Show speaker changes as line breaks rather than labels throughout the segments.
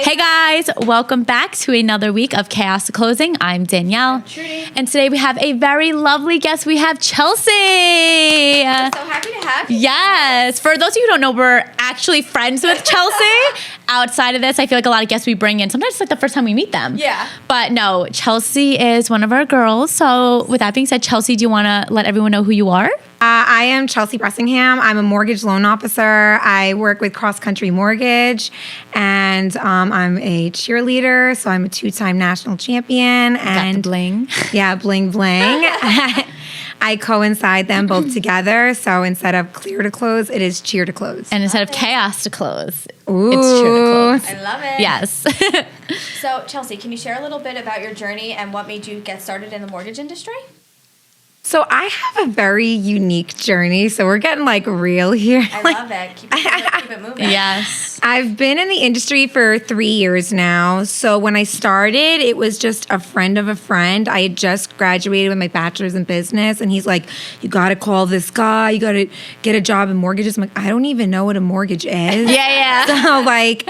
Hey guys, welcome back to another week of Chaos to Closing. I'm Danielle. And today we have a very lovely guest. We have Chelsea.
I'm so happy to have you.
Yes. For those of you who don't know, we're actually friends with Chelsea. Outside of this, I feel like a lot of guests we bring in, sometimes it's like the first time we meet them.
Yeah.
But no, Chelsea is one of our girls. So with that being said, Chelsea, do you want to let everyone know who you are?
I am Chelsea Bressingham. I'm a mortgage loan officer. I work with Cross Country Mortgage, and I'm a cheerleader. So I'm a two-time national champion.
Got the bling.
Yeah, bling bling. I coincide them both together. So instead of clear to close, it is cheer to close.
And instead of chaos to close,
Ooh.
it's cheer to close.
I love it.
Yes.
So, Chelsea, can you share a little bit about your journey and what made you get started in the mortgage industry?
So I have a very unique journey. So we're getting like real here.
I love it. Keep it moving.
Yes.
I've been in the industry for 3 years now. So when I started, it was just a friend of a friend. I had just graduated with my bachelor's in business, and he's like, "You got to call this guy. You got to get a job in mortgages." I'm like, "I don't even know what a mortgage is."
Yeah.
So like,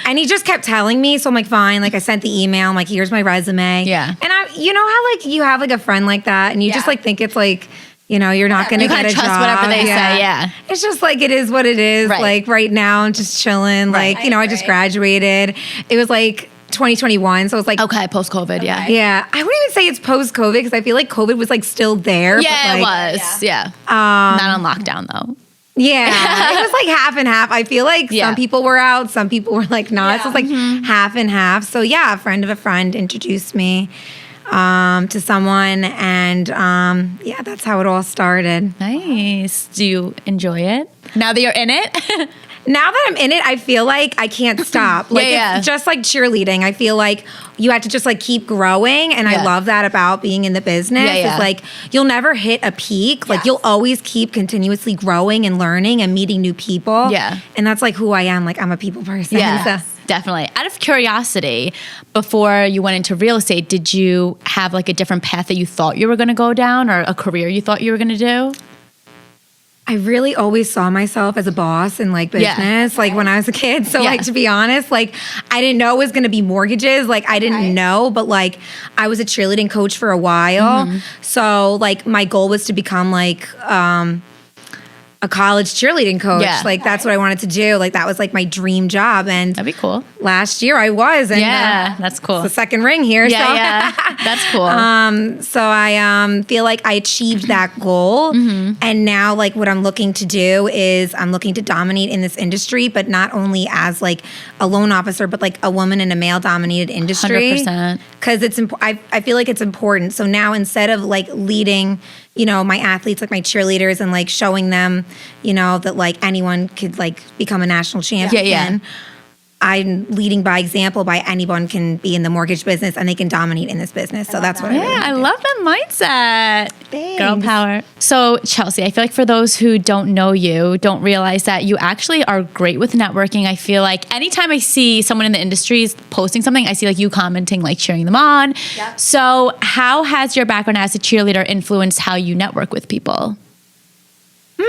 and he just kept telling me. So I'm like, fine. Like I sent the email. I'm like, "Here's my resume."
Yeah.
And you know how like you have like a friend like that, and you just like think it's like, you know, you're not going to get a
trust
job.
whatever they say. Yeah.
It's just like, it is what it is.
Right.
Like right now I'm just chilling.
Right.
Like, you know, I just graduated. It was like 2021. So it was like,
Okay, post-COVID, yeah.
yeah. I wouldn't even say it's post-COVID because I feel like COVID was like still there.
Yeah,
but
it
like,
was. Yeah. Not on lockdown, though.
Yeah. It was like half and half. I feel like
Yeah.
some people were out, some people were like not. So it's like half and half. So yeah, a friend of a friend introduced me to someone, and yeah, that's how it all started.
Nice. Do you enjoy it now that you're in it?
Now that I'm in it, I feel like I can't stop. Like
Yeah.
it's just like cheerleading. I feel like you have to just like keep growing, and
Yeah.
I love that about being in the business.
Yeah.
It's like you'll never hit a peak. Like
Yes.
you'll always keep continuously growing and learning and meeting new people.
Yeah.
And that's like who I am. Like I'm a people person.
Yeah,
So-
definitely. Out of curiosity, before you went into real estate, did you have like a different path that you thought you were going to go down, or a career you thought you were going to do?
I really always saw myself as a boss in like
Yeah.
business, like when I was a kid. So
Yeah.
like, to be honest, like I didn't know it was going to be mortgages. Like I didn't know, but like I was a cheerleading coach for a while. So like my goal was to become like, a college cheerleading coach.
Yeah.
Like that's what I wanted to do. Like that was like my dream job. And
That'd be cool.
last year I was. And
Yeah, that's cool.
the second ring here.
Yeah,
so.
yeah. That's cool.
So I feel like I achieved that goal. And now like what I'm looking to do is I'm looking to dominate in this industry, but not only as like a loan officer, but like a woman in a male dominated industry.
100%.
Because I feel like it's important. So now instead of like leading, you know, my athletes, like my cheerleaders, and like showing them, you know, that like anyone could like become a national champion.
Yeah.
I'm leading by example. By anyone can be in the mortgage business and they can dominate in this business. So that's what I
Yeah,
really
I love that mindset.
Thanks.
Girl power. So, Chelsea, I feel like for those who don't know you, don't realize that you actually are great with networking. I feel like anytime I see someone in the industry posting something, I see like you commenting, like cheering them on.
Yep.
So, how has your background as a cheerleader influenced how you network with people?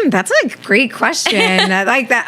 That's a great question. I like that.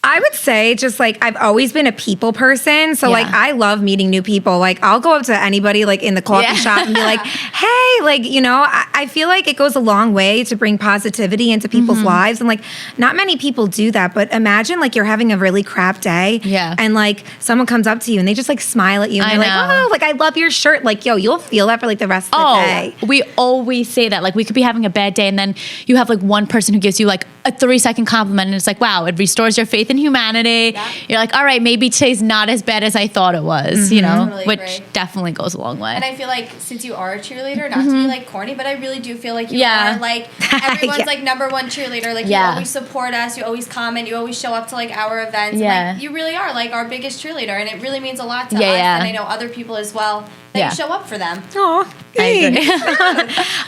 I would say just like I've always been a people person. So like
Yeah.
I love meeting new people. Like I'll go up to anybody like in the coffee
Yeah.
shop and be like, hey, like, you know, I feel like it goes a long way to bring positivity into people's lives. And like not many people do that. But imagine like you're having a really crap day.
Yeah.
And like someone comes up to you and they just like smile at you and
I
they're
know.
like, oh, like I love your shirt. Like, yo, you'll feel that for like the rest of the day.
We always say that. Like, we could be having a bad day, and then you have like one person who gives you like a 3-second compliment, and it's like, wow, it restores your faith in humanity.
Yeah.
You're like, all right, maybe today's not as bad as I thought it was, you know,
Totally
which
agree.
definitely goes a long way.
And I feel like since you are a cheerleader, not to be like corny, but I really do feel like you
Yeah.
are like everyone's
Yeah.
like number one cheerleader. Like
Yeah.
you always support us, you always comment, you always show up to like our events.
Yeah.
And, like, you really are like our biggest cheerleader, and it really means a lot to
Yeah,
us.
yeah.
And I know other people as well that
Yeah.
you show up for them.
Oh,
I agree.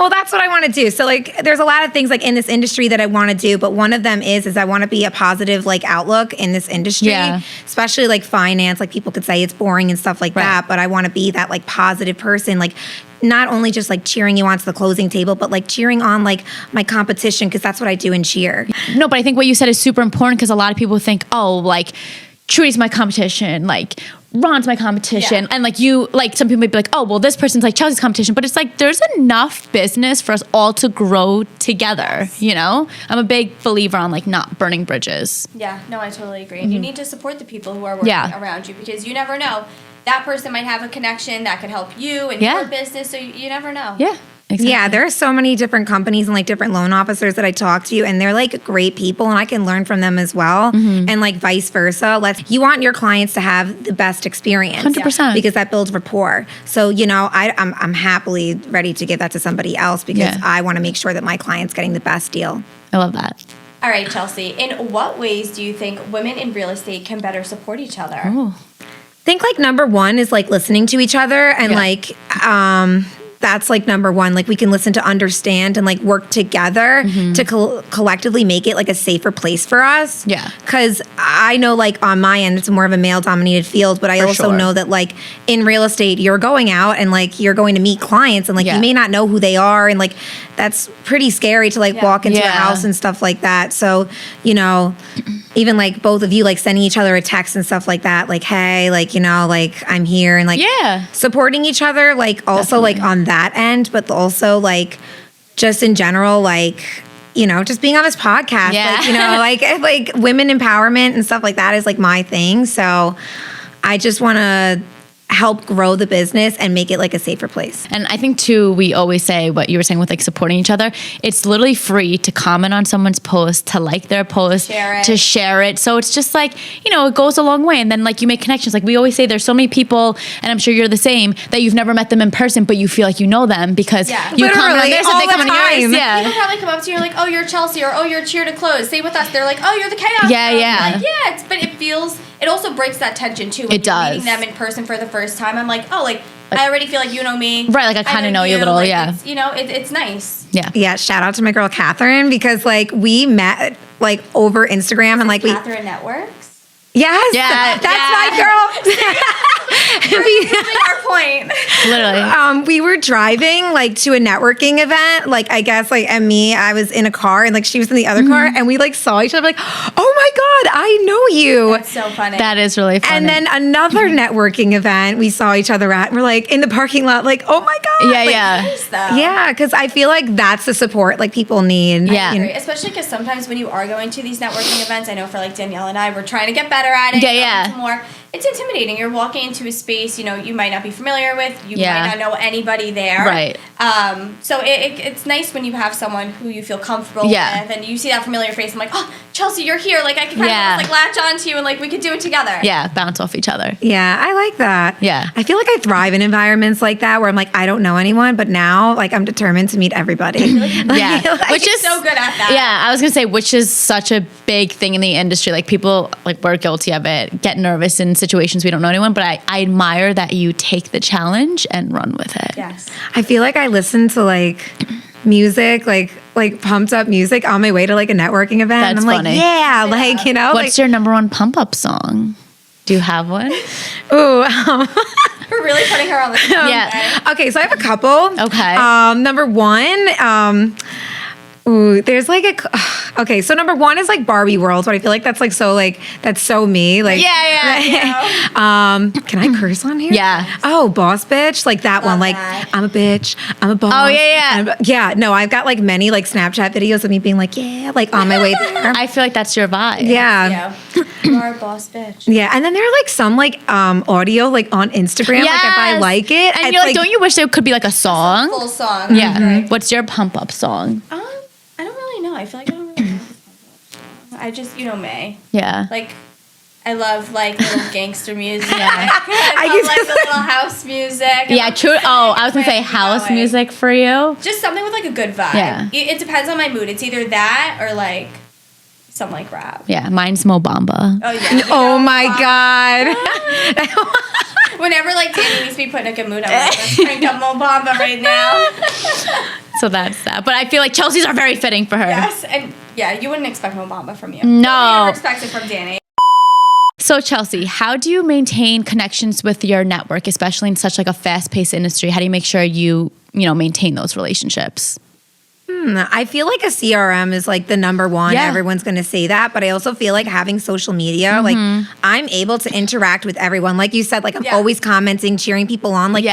Well, that's what I want to do. So like there's a lot of things like in this industry that I want to do, but one of them is I want to be a positive like outlook in this industry,
Yeah.
especially like finance. Like people could say it's boring and stuff like
Right.
that, but I want to be that like positive person, like not only just like cheering you onto the closing table, but like cheering on like my competition, because that's what I do in cheer.
No, but I think what you said is super important, because a lot of people think, oh, like, Trudy's my competition, like Ron's my competition.
Yeah.
And like some people might be like, oh, well, this person's like Chelsea's competition. But it's like, there's enough business for us all to grow together, you know? I'm a big believer on like not burning bridges.
Yeah, no, I totally agree. And you need to support the people who are working around you, because you never know. That person might have a connection that could help you in your business, so you never know.
Yeah. Exactly.
Yeah, there are so many different companies and like different loan officers that I talk to, and they're like great people, and I can learn from them as well, and like vice versa. You want your clients to have the best experience,
100%,
because that builds rapport. So I'm happily ready to give that to somebody else, because I want to make sure that my client's getting the best deal.
I love that.
All right, Chelsea. In what ways do you think women in real estate can better support each other?
Ooh.
I think like number one is like listening to each other, and that's like number one. Like we can listen to understand and like work together to collectively make it like a safer place for us.
Yeah.
Because I know like on my end, it's more of a male dominated field, but I also know that like in real estate, you're going out and like you're going to meet clients, and like you may not know who they are. And like that's pretty scary to like walk into a house and stuff like that. So, even like both of you like sending each other a text and stuff like that, like, hey, like, like I'm here, and like supporting each other, like also like on that end, but also like just in general, like, just being on this podcast, like women empowerment and stuff like that is like my thing. So I just want to help grow the business and make it like a safer place.
And I think too, we always say what you were saying with like supporting each other. It's literally free to comment on someone's post, to like their post, to share it. So it's just like, it goes a long way. And then like you make connections. Like we always say, there's so many people, and I'm sure you're the same, that you've never met them in person, but you feel like you know them because you comment on theirs and they come on yours. Yeah.
People probably come up to you and you're like, oh, you're Chelsea, or oh, you're Cheer to Close. Say with us. They're like, oh, you're the Chaos.
Yeah,
Girl.
yeah.
Like, but it also breaks that tension too. When you're meeting them in person for the first time. I'm like, oh, like I already feel like you know me.
Right, like I kind of know you a little,
like, it's nice.
Yeah.
Yeah, shout out to my girl Catherine, because like we met like over Instagram, and like
Catherine Networks?
Yes. Yeah. That's my girl.
Proving our point.
Literally.
We were driving like to a networking event, like I guess like and me, I was in a car and like she was in the other car, and we like saw each other like, oh my God, I know you.
That's so funny.
That is really funny.
And then another networking event we saw each other at, and we're like in the parking lot, like, oh my God.
Yeah,
like,
yeah.
Yeah, because I feel like that's the support like people need.
Yeah.
Especially because sometimes when you are going to these networking events, I know for like Danielle and I, we're trying to get better at it.
Yeah.
More. It's intimidating. You're walking into a space, you might not be familiar with. You might not know anybody there.
Right.
So it's nice when you have someone who you feel comfortable with, and you see that familiar face. I'm like, oh, Chelsea, you're here. Like I can kind of like latch onto you, and like we could do it together.
Yeah, bounce off each other.
Yeah, I like that.
Yeah.
I feel like I thrive in environments like that where I'm like, I don't know anyone, but now like I'm determined to meet everybody.
Which is
so good at that.
Yeah, I was gonna say, which is such a big thing in the industry. Like people, like we're guilty of it, get nervous in situations we don't know anyone, but I admire that you take the challenge and run with it.
Yes.
I feel like I listen to like music, like pumped up music on my way to like a networking event.
That's
and I'm
funny.
like, yeah, like,
What's your number one pump up song? Do you have one?
Ooh.
We're really putting her on the spot.
Yeah.
Okay, so I have a couple.
Okay.
Number one, there's like okay, so number one is like Barbie World, but I feel like that's like so like that's so me. Like can I curse on here?
Yeah.
Oh, boss bitch, like that one. Like I'm a bitch, I'm a boss.
Oh yeah.
Yeah. No, I've got like many like Snapchat videos of me being like, yeah, like on my way there.
I feel like that's your vibe.
Yeah.
You are a boss bitch.
Yeah, and then there are like some like audio like on Instagram, like if I like it,
and you're like, don't you wish there could be like a song?
Full song.
Yeah.
Right.
What's your pump up song?
I don't really know. I feel like I don't really know. I just, me.
Yeah.
Like, I love like little gangster music.
Yeah.
I love like the little house music.
Yeah, true. Oh, I was gonna say house music for you.
Just something with like a good vibe.
Yeah.
It depends on my mood. It's either that or like some like rap.
Yeah, mine's Mo Bamba.
Oh yeah.
Oh my God.
Whenever like Danny needs to be put in a good mood, I'm like, let's crank up Mo Bamba right now.
So that's that. But I feel like Chelsea's are very fitting for her.
Yes, and yeah, you wouldn't expect Mo Bamba from you.
No.
You never expect it from Danny.
So Chelsea, how do you maintain connections with your network, especially in such like a fast-paced industry? How do you make sure you maintain those relationships?
I feel like a CRM is like the number one.
Yeah.
Everyone's going to say that. But I also feel like having social media, like I'm able to interact with everyone. Like you said, like I'm always commenting, cheering people on. Like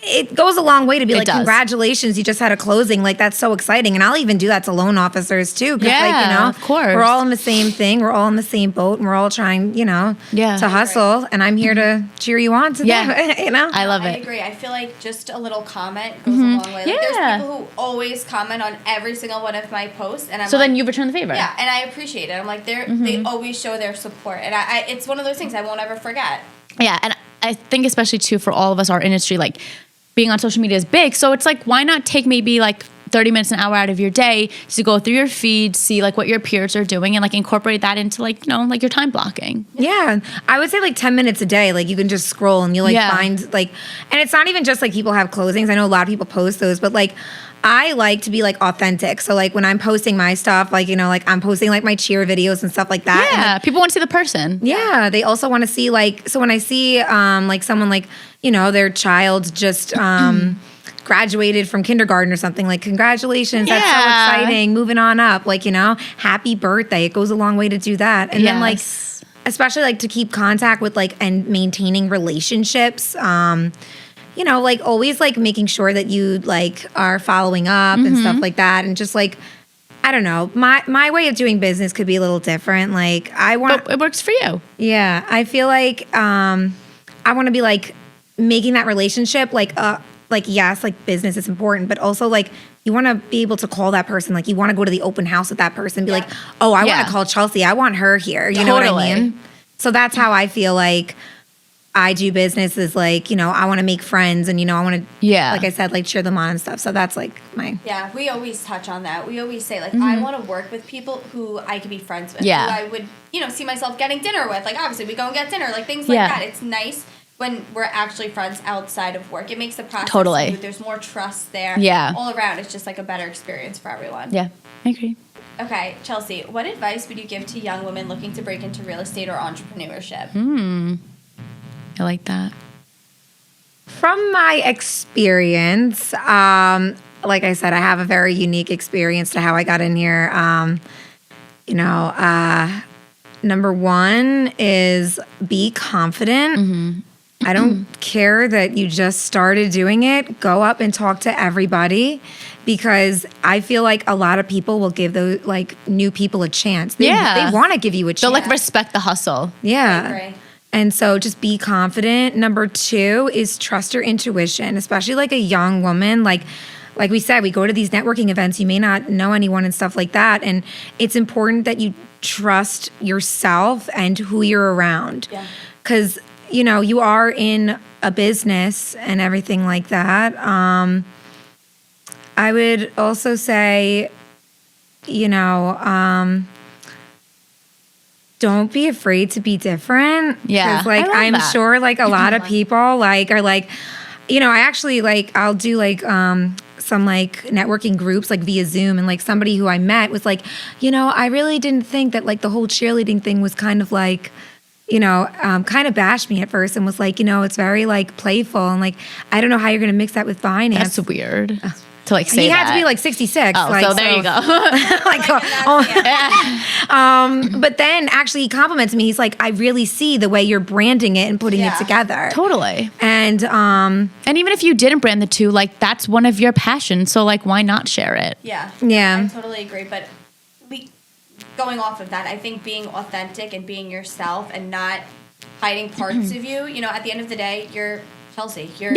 it goes a long way to be like, congratulations, you just had a closing. Like, that's so exciting. And I'll even do that to loan officers too.
Yeah,
like, you know,
of course.
We're all in the same thing. We're all in the same boat and we're all trying, you know, to hustle. And I'm here to cheer you on today, you know?
I love it.
I agree. I feel like just a little comment goes a long way. Like, there's people who always comment on every single one of my posts. And I'm
so then you return the favor.
Yeah, and I appreciate it. I'm like, they always show their support. And I it's one of those things I won't ever forget.
Yeah, and I think especially too for all of us, our industry, like being on social media is big. So it's like, why not take maybe like 30 minutes, an hour out of your day to go through your feed, see like what your peers are doing and like incorporate that into like, you know, like your time blocking.
Yeah. I would say like 10 minutes a day. Like you can just scroll and you like find like, and it's not even just like people have closings. I know a lot of people post those, but like I like to be like authentic. So like when I'm posting my stuff, like, you know, like I'm posting like my cheer videos and stuff like that.
Yeah.
And
People want to see the person.
Yeah. They also want to see like, so when I see like someone like, you know, their child just graduated from kindergarten or something, like congratulations, that's so exciting, moving on up, like, you know, happy birthday. It goes a long way to do that. And then like, especially like to keep contact with like and maintaining relationships, you know, like always like making sure that you like are following up and stuff like that. And just like, I don't know, my way of doing business could be a little different. Like
But it works for you.
Yeah. I feel like I want to be like making that relationship like yes, like business is important, but also like you want to be able to call that person. Like you want to go to the open house with that person and be like, oh, I want to call Chelsea. I want her here. You know what I mean? So that's how I feel like I do business is like, you know, I want to make friends and, you know, I want to, like I said, like cheer them on and stuff. So that's like my.
Yeah, we always touch on that. We always say like, I want to work with people who I could be friends with.
Yeah.
Who I would, you know, see myself getting dinner with. Like obviously we go and get dinner, like things like that. It's nice when we're actually friends outside of work. It makes the process smooth. There's more trust there.
Yeah.
All around, it's just like a better experience for everyone.
Yeah, I agree.
Okay, Chelsea, what advice would you give to young women looking to break into real estate or entrepreneurship?
I like that.
From my experience, like I said, I have a very unique experience to how I got in here. You know, number one is be confident. I don't care that you just started doing it. Go up and talk to everybody because I feel like a lot of people will give those like new people a chance. They want to give you a chance.
They'll like respect the hustle.
Yeah.
I agree.
And so just be confident. Number two is trust your intuition, especially like a young woman. Like we said, we go to these networking events. You may not know anyone and stuff like that. And it's important that you trust yourself and who you're around. Yeah. Because, you know, you are in a business and everything like that. I would also say, you know, don't be afraid to be different.
Yeah.
'Cause, like, I'm sure like a lot of people like are like, you know, I actually like, I'll do like, some like networking groups like via Zoom, and like somebody who I met was like, you know, I really didn't think that like the whole cheerleading thing was kind of like, you know, kind of bashed me at first and was like, you know, it's very like playful and like, I don't know how you're going to mix that with finance.
That's weird. To like say
he
that.
had to be like 66.
Oh,
like,
so there you go.
But then actually he complimented me. He's like, I really see the way you're branding it and putting it together.
Totally.
And
even if you didn't brand the two, like that's one of your passions. So like, why not share it?
Yeah.
Yeah.
I totally agree. But going off of that, I think being authentic and being yourself and not hiding parts of you, you know, at the end of the day, you're Chelsea. You're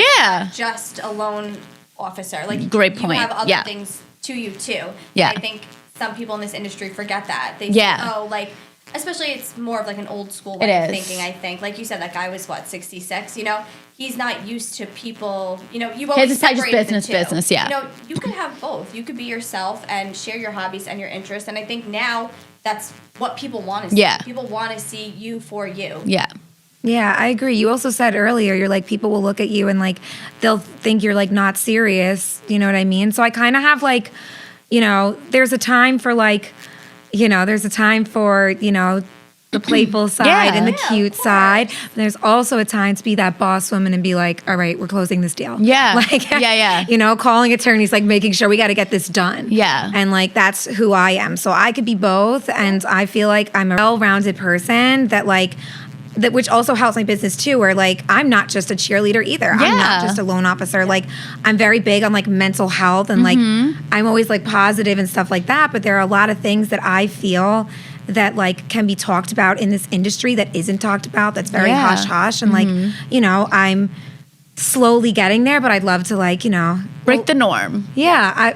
just a lone officer. Like,
great point.
You have other things to you too.
Yeah.
And I think some people in this industry forget that. They say, oh, like, especially it's more of like an old school way of thinking, I think. Like you said, that guy was 66, you know? He's not used to people, you know, you always separate
business, yeah.
You know, you could have both. You could be yourself and share your hobbies and your interests. And I think now that's what people want to see.
Yeah.
People want to see you for you.
Yeah.
Yeah, I agree. You also said earlier, you're like, people will look at you and like, they'll think you're like not serious. You know what I mean? So I kind of have like, you know, there's a time for like, you know, there's a time for, you know, the playful side and the cute side. But there's also a time to be that boss woman and be like, all right, we're closing this deal.
Yeah.
Like,
Yeah.
You know, calling attorneys, like making sure we got to get this done.
Yeah.
And like, that's who I am. So I could be both. And I feel like I'm a well-rounded person that like, that which also helps my business too, where like I'm not just a cheerleader either. I'm not just a loan officer. Like I'm very big on like mental health and like I'm always like positive and stuff like that. But there are a lot of things that I feel that like can be talked about in this industry that isn't talked about. That's very hush hush. And like, you know, I'm slowly getting there, but I'd love to like, you know,
break the norm.
Yeah, I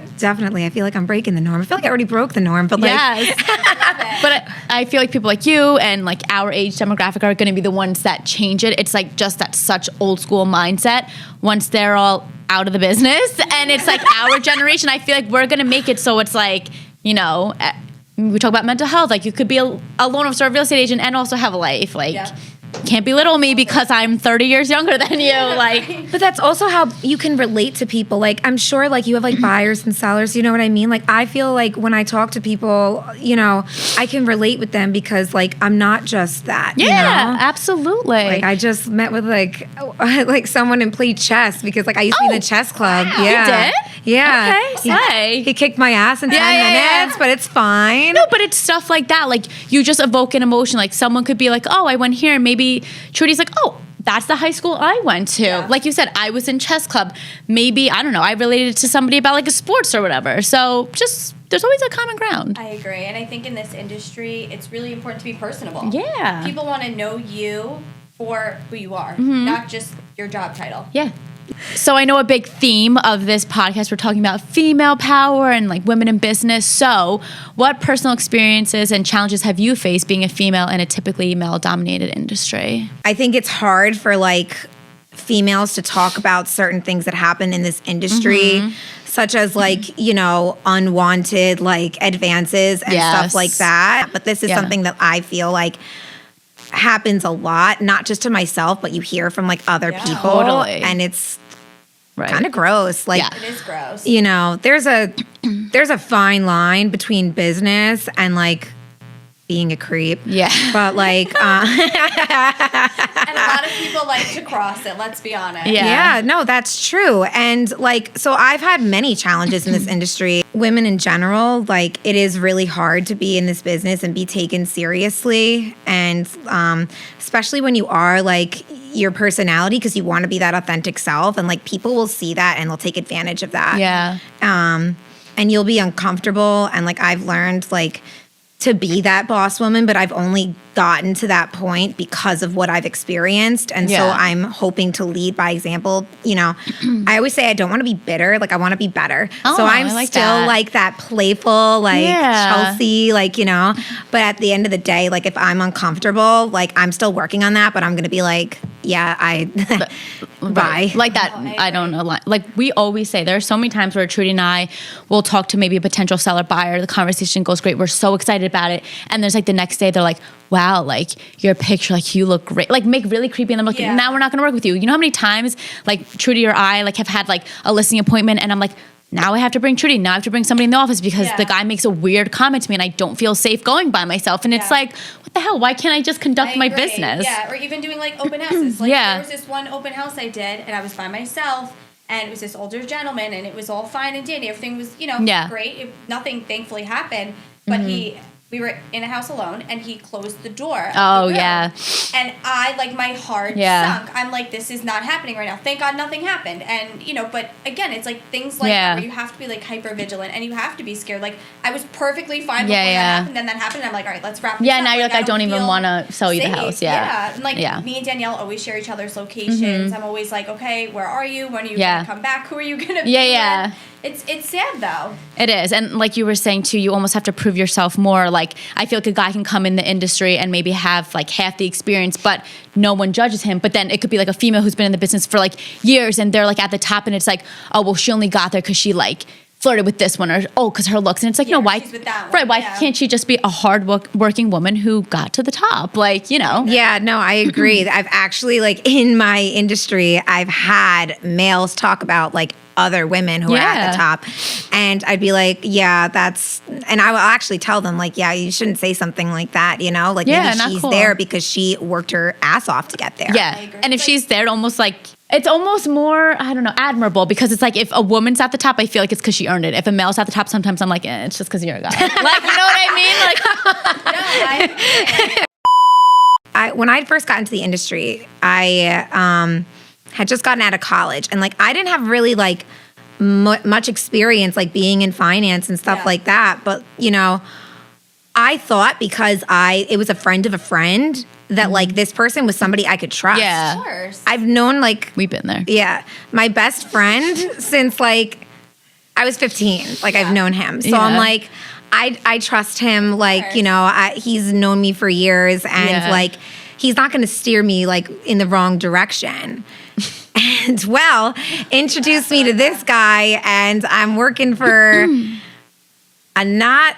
feel like I'm breaking the norm. I feel like I already broke the norm, but like,
But I feel like people like you and like our age demographic are going to be the ones that change it. It's like just that such old school mindset once they're all out of the business and it's like our generation. I feel like we're going to make it so it's like, you know, we talk about mental health. Like you could be a loan officer, a real estate agent, and also have a life. Like can't belittle me because I'm 30 years younger than you. Like,
but that's also how you can relate to people. Like, I'm sure like you have like buyers and sellers, you know what I mean? Like, I feel like when I talk to people, you know, I can relate with them because like, I'm not just that.
Yeah,
you know?
absolutely.
Like I just met with like someone and played chess because like I used to be in the chess club.
Wow.
Yeah.
You did?
Yeah.
Okay.
He kicked my ass in 10 minutes, but it's fine.
No, but it's stuff like that. Like you just evoke an emotion. Like someone could be like, oh, I went here and maybe Trudy's like, oh, that's the high school I went to. Yeah. Like you said, I was in chess club. Maybe, I don't know, I related to somebody about like a sports or whatever. So just, there's always a common ground.
I agree. And I think in this industry, it's really important to be personable.
Yeah.
People want to know you for who you are, not just your job title.
Yeah. So I know a big theme of this podcast, we're talking about female power and like women in business. So what personal experiences and challenges have you faced being a female in a typically male-dominated industry?
I think it's hard for like females to talk about certain things that happen in this industry, such as like, you know, unwanted like advances and stuff like that. But this is something that I feel like happens a lot, not just to myself, but you hear from like other people.
Totally.
And it's kind of gross. Like,
It is gross.
you know, there's a fine line between business and like being a creep.
Yeah.
But like,
And a lot of people like to cross it, let's be honest.
yeah, no, that's true. And like, so I've had many challenges in this industry. Women in general, like it is really hard to be in this business and be taken seriously. And especially when you are like your personality, because you want to be that authentic self. And like people will see that and they'll take advantage of that.
Yeah.
And you'll be uncomfortable. And like I've learned like to be that boss woman, but I've only gotten to that point because of what I've experienced. And so I'm hoping to lead by example. You know, I always say I don't want to be bitter. Like I want to be better.
Oh,
so I'm
like
still
that.
like that playful, like Chelsea, like, you know, but at the end of the day, like if I'm uncomfortable, like I'm still working on that, but I'm going to be like, yeah, bye.
Like that, I don't know. Like we always say, there are so many times where Trudy and I will talk to maybe a potential seller buyer. The conversation goes great. We're so excited about it. And there's like the next day, they're like, wow, like your picture, like you look great. Like make really creepy. And I'm like, now we're not going to work with you. You know how many times like Trudy or I like have had like a listing appointment and I'm like, now I have to bring Trudy. Now I have to bring somebody in the office because the guy makes a weird comment to me and I don't feel safe going by myself. And it's like, what the hell? Why can't I just conduct my business?
Yeah, or even doing like open houses. Like there was this one open house I did and I was by myself and it was this older gentleman and it was all fine and dandy. Everything was, you know, great. Nothing thankfully happened, but we were in a house alone and he closed the door.
Oh,
the
yeah.
And I, like, my heart sunk. I'm like, this is not happening right now. Thank God nothing happened. And, you know, but again, it's like things like that where you have to be like hyper vigilant and you have to be scared. Like, I was perfectly fine before that happened. Then that happened. And I'm like, all right, let's wrap this up.
Now you're like, I don't even want to sell you the house.
Yeah. And like, me and Danielle always share each other's locations. I'm always like, okay, where are you? When are you going to come back? Who are you going to be with? It's sad though.
It is. And like you were saying too, you almost have to prove yourself more. Like I feel like a guy can come in the industry and maybe have like half the experience, but no one judges him. But then it could be like a female who's been in the business for like years and they're like at the top and it's like, oh, well, she only got there because she like flirted with this one or because her looks. And it's like, no, why? Why can't she just be a hard working woman who got to the top? Like, you know.
Yeah, no, I agree. I've actually like in my industry, I've had males talk about like other women who are at the top. And I'd be like, yeah, and I will actually tell them like, yeah, you shouldn't say something like that, you know? Like maybe she's there because she worked her ass off to get there.
Yeah. And if she's there, it's almost more, I don't know, admirable, because it's like if a woman's at the top, I feel like it's because she earned it. If a male's at the top, sometimes I'm like, it's just because you're a guy. Like, you know what I mean? Like,
when I first got into the industry, I had just gotten out of college, and like I didn't have really like much experience like being in finance and stuff like that. But you know, I thought because it was a friend of a friend that like this person was somebody I could trust.
Yeah,
of course.
I've known like
we've been there.
Yeah, my best friend since like I was 15. Like I've known him, so I'm like. I trust him, like, you know, he's known me for years, and like, he's not going to steer me like in the wrong direction. And introduced me to this guy, and I'm working for a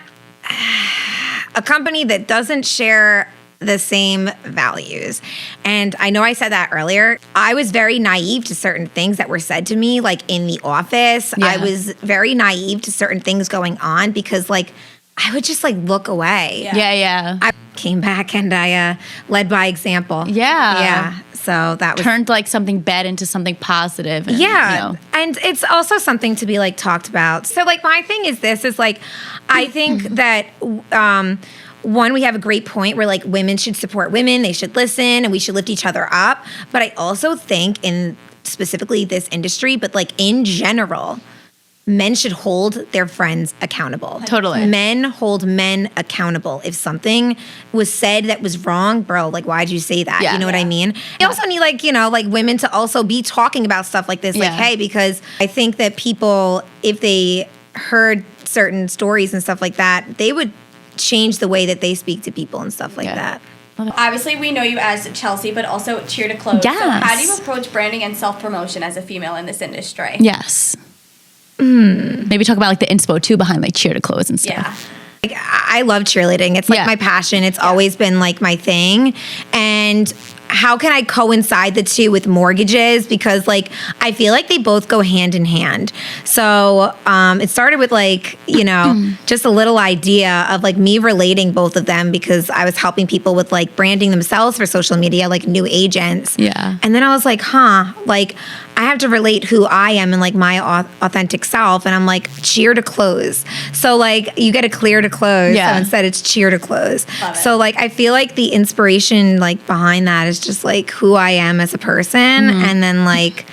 company that doesn't share the same values. And I know I said that earlier. I was very naive to certain things that were said to me, like in the office. Yeah. I was very naive to certain things going on because like I would just like look away.
Yeah.
I came back and I led by example. Yeah. So that was
turned like something bad into something positive. And,
and it's also something to be like talked about. So like my thing is this is like, I think that one, we have a great point where like women should support women, they should listen, and we should lift each other up. But I also think in specifically this industry, but like in general, men should hold their friends accountable.
Totally.
Men hold men accountable. If something was said that was wrong, bro, like why'd you say that? You know what I mean? You also need like, you know, like women to also be talking about stuff like this. Like, hey, because I think that people, if they heard certain stories and stuff like that, they would change the way that they speak to people and stuff like that.
Obviously, we know you as Chelsea, but also Cheer to Close.
Yes.
So how do you approach branding and self-promotion as a female in this industry?
Yes. Maybe talk about like the inspo too behind like Cheer to Close and stuff.
Yeah.
Like, I love cheerleading. It's like my passion. It's always been like my thing. And how can I coincide the two with mortgages? Because like I feel like they both go hand in hand. So it started with like, you know, just a little idea of like me relating both of them because I was helping people with like branding themselves for social media, like new agents.
Yeah.
And then I was like, like I have to relate who I am and like my authentic self. And I'm like, cheer to close. So like you get a clear to close.
Yeah.
So instead it's cheer to close. So like I feel like the inspiration like behind that is just like who I am as a person. And then like,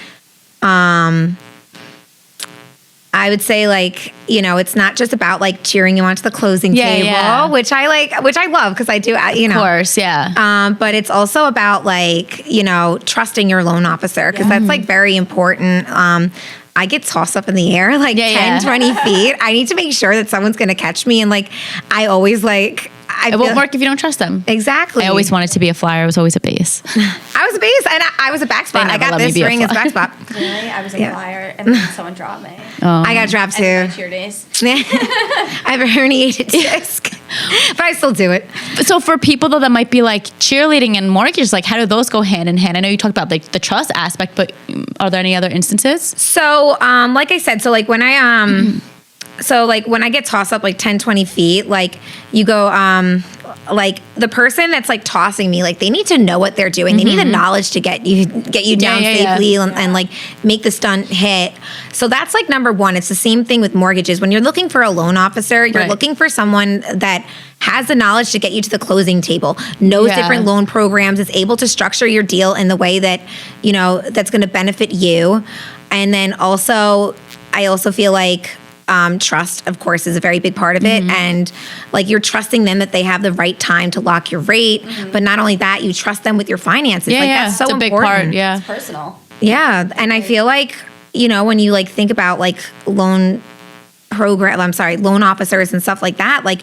I would say like, you know, it's not just about like cheering you onto the closing table, which I love because I do, you know.
Of course,
but it's also about like, you know, trusting your loan officer because that's like very important. I get tossed up in the air like 10, 20 feet. I need to make sure that someone's going to catch me. And like, I always like,
it won't work if you don't trust them.
Exactly.
I always wanted to be a flyer. I was always a base.
I was a base and I was a back spot. I got this ring as back spot.
Really? I was a flyer and then someone dropped me.
I got dropped too.
And cheer days.
I have a herniated disc, but I still do it.
So for people though that might be like cheerleading and mortgages, like how do those go hand in hand? I know you talked about like the trust aspect, but are there any other instances?
So, like I said, so like when I So like when I get tossed up like 10, 20 feet, like you go, like the person that's like tossing me, like they need to know what they're doing. They need the knowledge to get you down safely and like make the stunt hit. So that's like number one. It's the same thing with mortgages. When you're looking for a loan officer, you're looking for someone that has the knowledge to get you to the closing table, knows different loan programs, is able to structure your deal in the way that, you know, that's going to benefit you. And then also, I also feel like trust, of course, is a very big part of it. And like you're trusting them that they have the right time to lock your rate. But not only that, you trust them with your finances. That's so important.
It's a big part. Yeah.
It's personal.
Yeah. And I feel like, you know, when you like think about like loan officers and stuff like that, like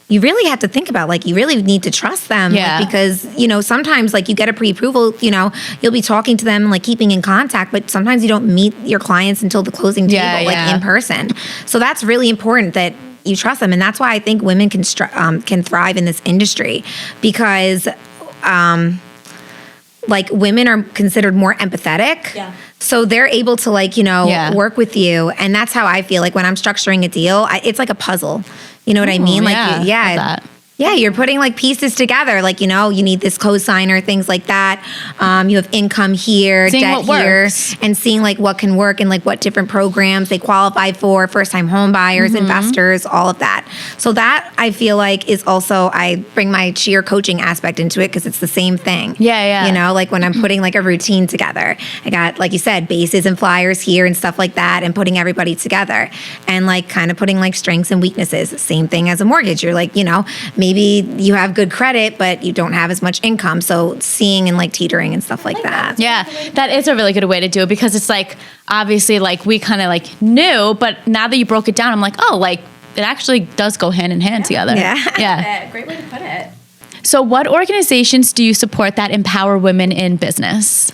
you really have to think about, like, you really need to trust them.
Yeah.
Like, because, you know, sometimes, like, you get a pre-approval, you know, you'll be talking to them and, like, keeping in contact, but sometimes you don't meet your clients until the closing table, like, in person. So that's really important that you trust them. And that's why I think women can thrive in this industry because like women are considered more empathetic.
Yeah.
So they're able to like, work with you. And that's how I feel like when I'm structuring a deal, it's like a puzzle. You know what I mean? Like, yeah, you're putting like pieces together. Like, you need this cosigner, things like that. You have income here,
seeing
debt here, and seeing like what can work and like what different programs they qualify for, first time home buyers, investors, all of that. So that I feel like is also, I bring my cheer coaching aspect into it because it's the same thing.
Yeah.
Like when I'm putting like a routine together, I got, like you said, bases and flyers here and stuff like that, and putting everybody together and like kind of putting like strengths and weaknesses. Same thing as a mortgage. You're like, maybe you have good credit, but you don't have as much income. So seeing and like teetering and stuff like that.
Yeah, that is a really good way to do it because it's like, obviously like we kind of like knew, but now that you broke it down, I'm like, oh, like it actually does go hand in hand together.
Yeah. Great way to put it.
So what organizations do you support that empower women in business?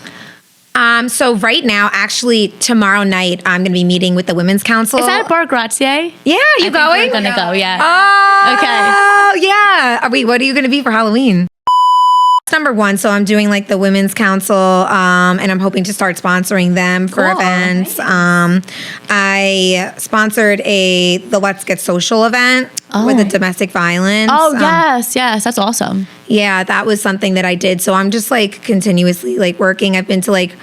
So right now, actually tomorrow night, I'm going to be meeting with the Women's Council.
Is that at Bar Grazie?
Yeah, you going?
We're going to go, yeah.
Oh,
okay.
Yeah. Wait, what are you going to be for Halloween? Number one, so I'm doing like the Women's Council, and I'm hoping to start sponsoring them for events. I sponsored the Let's Get Social event with the domestic violence.
Oh, yes, that's awesome.
Yeah, that was something that I did. So I'm just like continuously like working. I've been to like,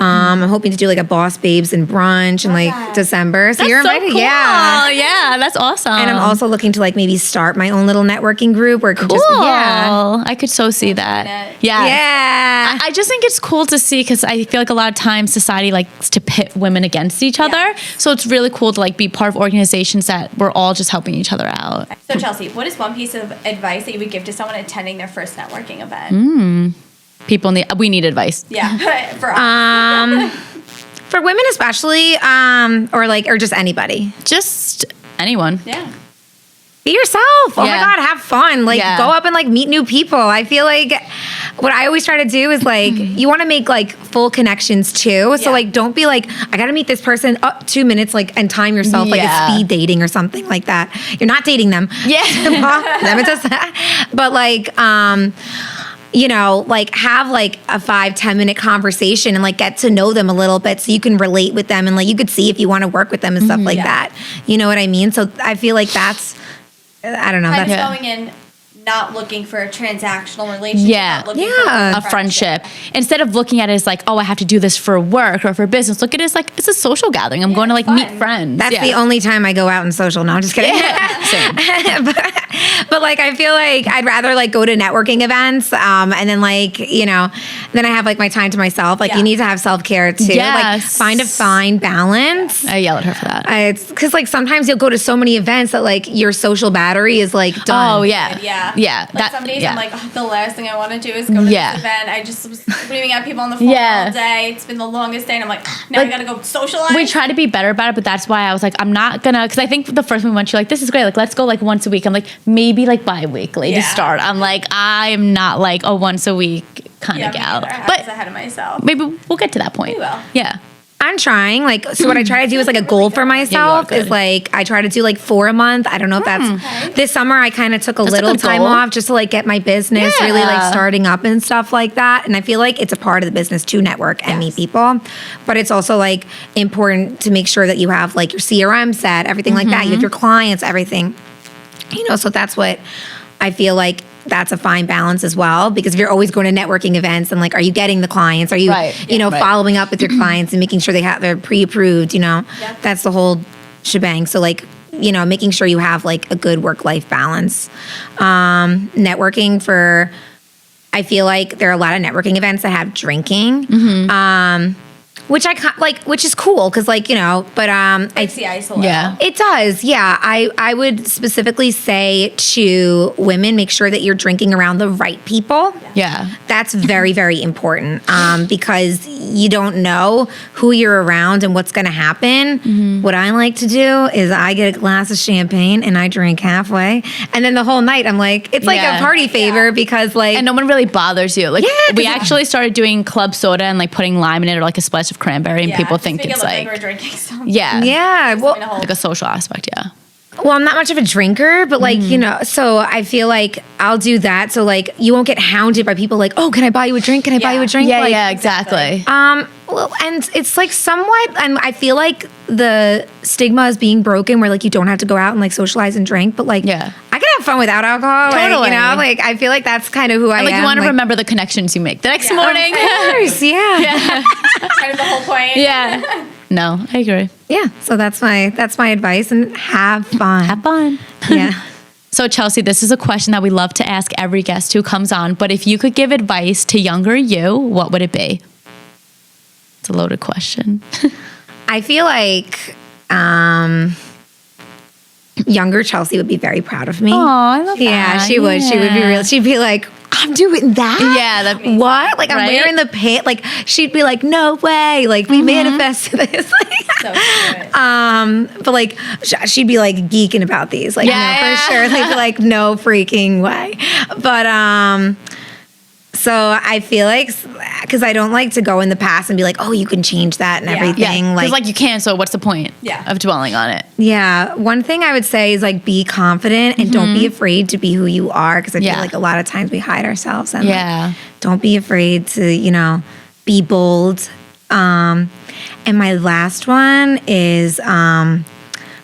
I'm hoping to do like a Boss Babes and brunch in like December. So
that's
you're invited.
So cool.
Yeah.
Yeah, that's awesome.
And I'm also looking to like maybe start my own little networking group where it could
cool.
just,
I could so see that. Yeah.
Yeah.
I just think it's cool to see because I feel like a lot of times society likes to pit women against each other. So it's really cool to like be part of organizations that we're all just helping each other out.
So Chelsea, what is one piece of advice that you would give to someone attending their first networking event?
We need advice.
Yeah, for us.
For women especially, or just anybody.
Just anyone.
Yeah.
Be yourself. Oh my God, have fun. Like go up and like meet new people. I feel like what I always try to do is like you want to make like full connections too. So like don't be like, I gotta meet this person 2 minutes like and time yourself like a speed dating or something like that. You're not dating them.
Yeah.
Never does that. But like like have like a 5-10 minute conversation and like get to know them a little bit so you can relate with them and like you could see if you want to work with them and stuff like that. You know what I mean? So I feel like that's, I don't know.
That's going in not looking for a transactional relationship.
Yeah.
Not looking for
a friendship. Instead of looking at it as like, oh, I have to do this for work or for business, look at it as like, it's a social gathering. I'm going to like meet friends.
That's the only time I go out and social. No, I'm just kidding.
Same.
But like, I feel like I'd rather like go to networking events. And then like, then I have like my time to myself. Like you need to have self-care too. Like find a fine balance.
I yell at her for that.
It's because like sometimes you'll go to so many events that like your social battery is like done.
Oh yeah.
Yeah. Like some days I'm like, oh, the last thing I want to do is go to this event. I just was screaming at people on the phone all day. It's been the longest day. And I'm like, now I got to go socialize.
We try to be better about it, but that's why I was like, I'm not going to, because I think the first one we went to, like, this is great. Like, let's go like once a week. I'm like, maybe like bi-weekly to start. I'm like, I'm not like a once a week kind of gal.
But ahead of myself.
Maybe we'll get to that point.
We will.
Yeah.
I'm trying. Like, so what I try to do is like a goal for myself is like, I try to do like 4 a month. I don't know if that's this summer. I kind of took a little time off just to like get my business really like starting up and stuff like that. And I feel like it's a part of the business to network and meet people, but it's also like important to make sure that you have like your CRM set, everything like that. You have your clients, everything, so that's what I feel like. That's a fine balance as well, because if you're always going to networking events and like, are you getting the clients? Are you, following up with your clients and making sure they're pre-approved, that's the whole shebang. So like, making sure you have like a good work-life balance. Networking I feel like there are a lot of networking events that have drinking. Which which is cool because but
It's the isolate.
Yeah,
it does. Yeah, I would specifically say to women, make sure that you're drinking around the right people.
Yeah,
that's very, very important because you don't know who you're around and what's going to happen. What I like to do is I get a glass of champagne and I drink halfway, and then the whole night I'm like, it's like a party favor because like,
and no one really bothers you. Like we actually started doing club soda and like putting lime in it or like a splash of cranberry, and people think it's like
we're drinking so
well,
like
like a social aspect.
Well, I'm not much of a drinker, but like, so I feel like I'll do that. So like you won't get hounded by people like, oh, can I buy you a drink? Can I buy you a drink?
Yeah,
like,
yeah, exactly.
Well, and it's like somewhat, and I feel like the stigma is being broken where like you don't have to go out and like socialize and drink, but like, I can have fun without alcohol.
Totally.
Like, like I feel like that's kind of who I am.
Like you want to remember the connections you make the next morning.
Of course, yeah.
Kind of the whole point.
Yeah. No, I agree.
Yeah. So that's my advice, and have fun.
Have fun.
Yeah.
So Chelsea, this is a question that we love to ask every guest who comes on, but if you could give advice to younger you, what would it be? It's a loaded question.
I feel like younger Chelsea would be very proud of me.
Oh, I love that.
Yeah, she would. She would be real. She'd be like, I'm doing that?
Yeah.
What? Like, I'm wearing the pit. Like, she'd be like, no way. Like, we manifested this.
So cute.
But like, she'd be like geeking about these. Like, no, for sure. Like, no freaking way. But, so I feel like, because I don't like to go in the past and be like, oh, you can change that and everything.
Yeah, because like you can, so what's the point of dwelling on it?
Yeah. One thing I would say is like be confident and don't be afraid to be who you are, because I feel like a lot of times we hide ourselves. And like, don't be afraid to, be bold. And my last one is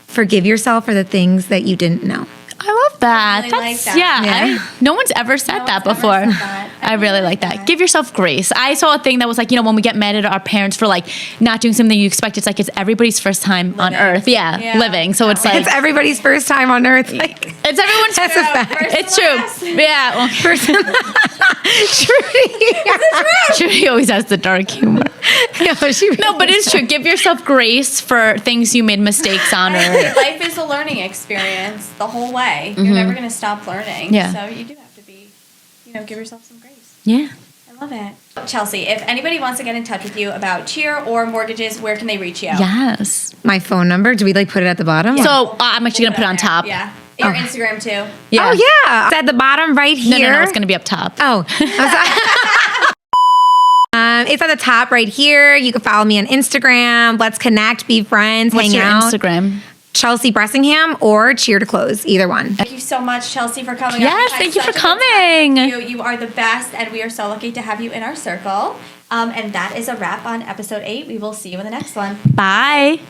forgive yourself for the things that you didn't know.
I love that.
I really
That's
like that.
no one's ever said that before. I really like that. Give yourself grace. I saw a thing that was like, when we get mad at our parents for like not doing something you expect, it's like it's everybody's first time on earth. Living. So it's like
it's everybody's first time on earth. Like,
it's everyone's
that's a fact.
It's true. Yeah. Well, Trudy always has the dark humor. No, but it's true. Give yourself grace for things you made mistakes on.
Life is a learning experience the whole way. You're never going to stop learning.
Yeah.
So you do have to be, give yourself some grace.
Yeah.
I love it. Chelsea, if anybody wants to get in touch with you about Cheer or mortgages, where can they reach you?
Yes.
My phone number. Do we like put it at the bottom?
So I'm actually going to put it on top.
Yeah. Your Instagram too.
Yeah.
Oh, yeah. It's at the bottom right here.
No, it's going to be up top.
Oh. It's at the top right here. You can follow me on Instagram. Let's connect, be friends,
What's
hang
your
out.
Instagram?
Chelsea Bressingham or Cheer to Close, either one.
Thank you so much, Chelsea, for coming.
Yes, thank you for coming.
You are the best, and we are so lucky to have you in our circle. And that is a wrap on episode 8. We will see you in the next one.
Bye.